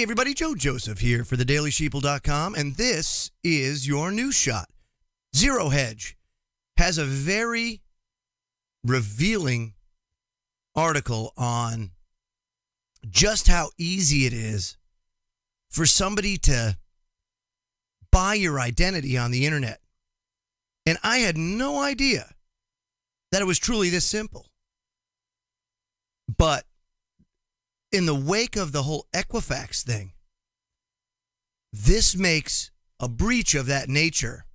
everybody, Joe Joseph here for the DailySheeple.com, and this is your news shot. Zero Hedge has a very revealing article on just how easy it is for somebody to buy your identity on the internet. And I had no idea that it was truly this simple. But in the wake of the whole Equifax thing, this makes a breach of that nature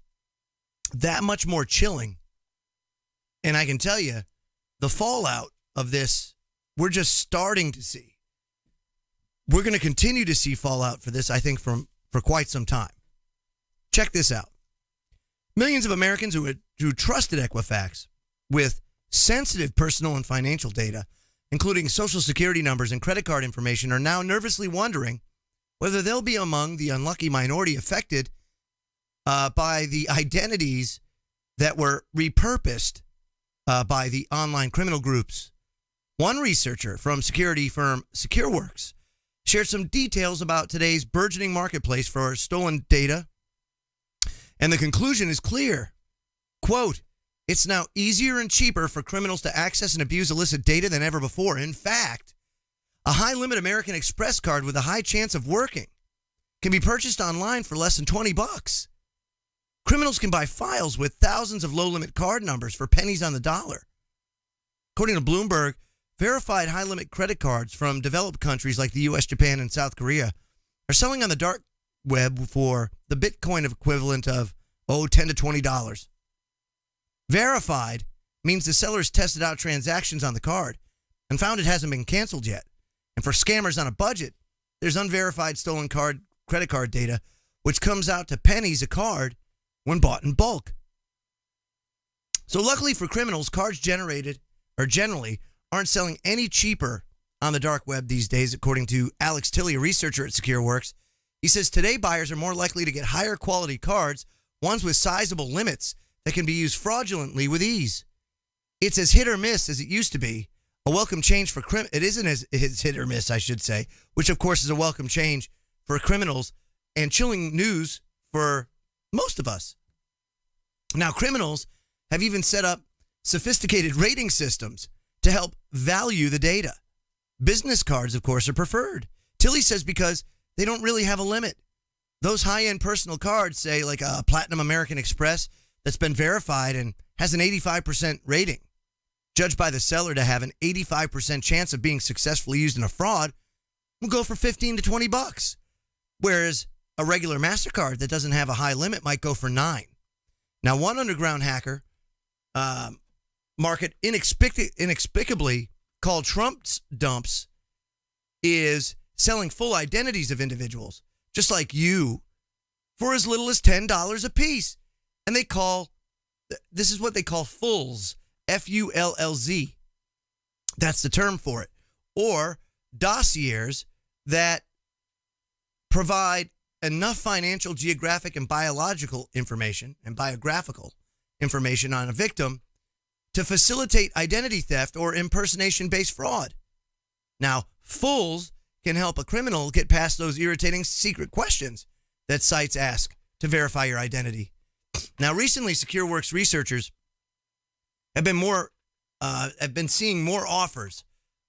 that much more chilling. And I can tell you, the fallout of this, we're just starting to see. We're going to continue to see fallout for this, I think, for quite some time. Check this out. Millions of Americans who trusted Equifax with sensitive personal and financial data, including social security numbers and credit card information, are now nervously wondering whether they'll be among the unlucky minority affected by the identities that were repurposed by the online criminal groups. One researcher from security firm SecureWorks shared some details about today's burgeoning marketplace for stolen data, and the conclusion is clear. Quote, "It's now easier and cheaper for criminals to access and abuse illicit data than ever before. In fact, a high-limit American Express card with a high chance of working can be purchased online for less than $20. Criminals can buy files with thousands of low-limit card numbers for pennies on the dollar." According to Bloomberg, verified high-limit credit cards from developed countries like the U.S., Japan, and South Korea are selling on the dark web for the Bitcoin equivalent of, $10 to $20. Verified means the sellers tested out transactions on the card and found it hasn't been canceled yet. And for scammers on a budget, there's unverified stolen credit card data, which comes out to pennies a card when bought in bulk. So luckily for criminals, cards generally aren't selling any cheaper on the dark web these days, according to Alex Tilley, a researcher at SecureWorks. He says today buyers are more likely to get higher quality cards, ones with sizable limits that can be used fraudulently with ease. It's as hit or miss as it used to be. A welcome change for it isn't as hit or miss, I should say, which of course is a welcome change for criminals and chilling news for most of us. Now, criminals have even set up sophisticated rating systems to help value the data. Business cards, of course, are preferred. Tilley says because they don't really have a limit. Those high-end personal cards, say like a Platinum American Express that's been verified and has an 85% rating, judged by the seller to have an 85% chance of being successfully used in a fraud, will go for $15 to $20, whereas a regular MasterCard that doesn't have a high limit might go for $9. Now, one underground hacker market inexplicably called Trump's Dumps is selling full identities of individuals, just like you, for as little as $10 a piece. And this is what they call fulls, F-U-L-L-Z. That's the term for it. Or dossiers that provide enough financial, geographic, and biological information and biographical information on a victim to facilitate identity theft or impersonation-based fraud. Now, fulls can help a criminal get past those irritating secret questions that sites ask to verify your identity. Now, recently, SecureWorks researchers have been seeing more offers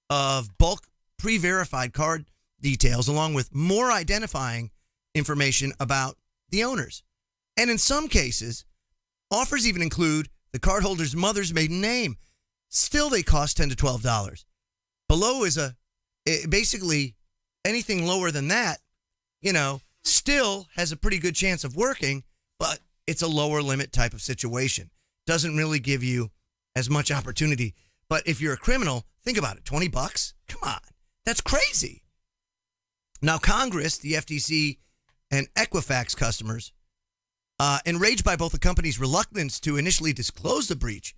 of bulk pre-verified card details, along with more identifying information about the owners. And in some cases, offers even include the cardholder's mother's maiden name. Still, they cost $10 to $12. Below is basically anything lower than that, still has a pretty good chance of working, but it's a lower limit type of situation. Doesn't really give you as much opportunity. But if you're a criminal, think about it, $20? Come on, that's crazy. Now, Congress, the FTC, and Equifax customers, enraged by both the company's reluctance to initially disclose the breach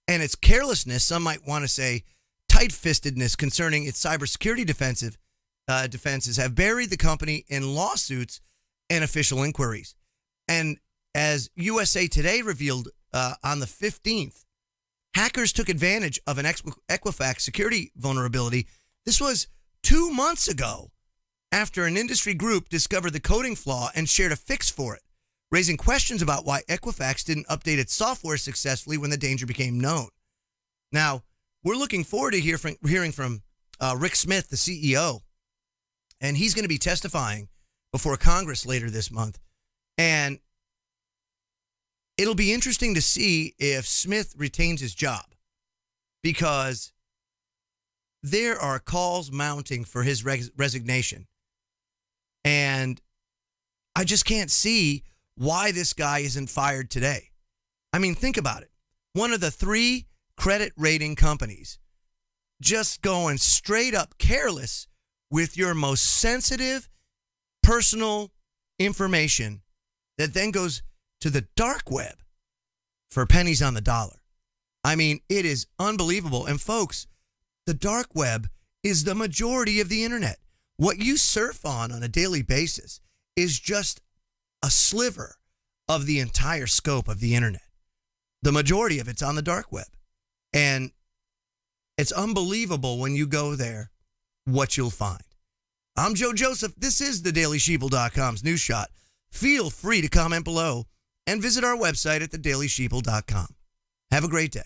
and its carelessness, some might want to say tight-fistedness concerning its cybersecurity defenses, have buried the company in lawsuits and official inquiries. And as USA Today revealed on the 15th, hackers took advantage of an Equifax security vulnerability. This was 2 months ago, after an industry group discovered the coding flaw and shared a fix for it, raising questions about why Equifax didn't update its software successfully when the danger became known. Now, we're looking forward to hearing from Rick Smith, the CEO, and he's going to be testifying before Congress later this month. And it'll be interesting to see if Smith retains his job, because there are calls mounting for his resignation. And I just can't see why this guy isn't fired today. I mean, think about it. One of the 3 credit rating companies just going straight up careless with your most sensitive personal information that then goes to the dark web for pennies on the dollar. I mean, it is unbelievable. And folks, the dark web is the majority of the internet. What you surf on a daily basis is just a sliver of the entire scope of the internet. The majority of it's on the dark web. And it's unbelievable when you go there what you'll find. I'm Joe Joseph. This is thedailysheeple.com's News Shot. Feel free to comment below and visit our website at thedailysheeple.com. Have a great day.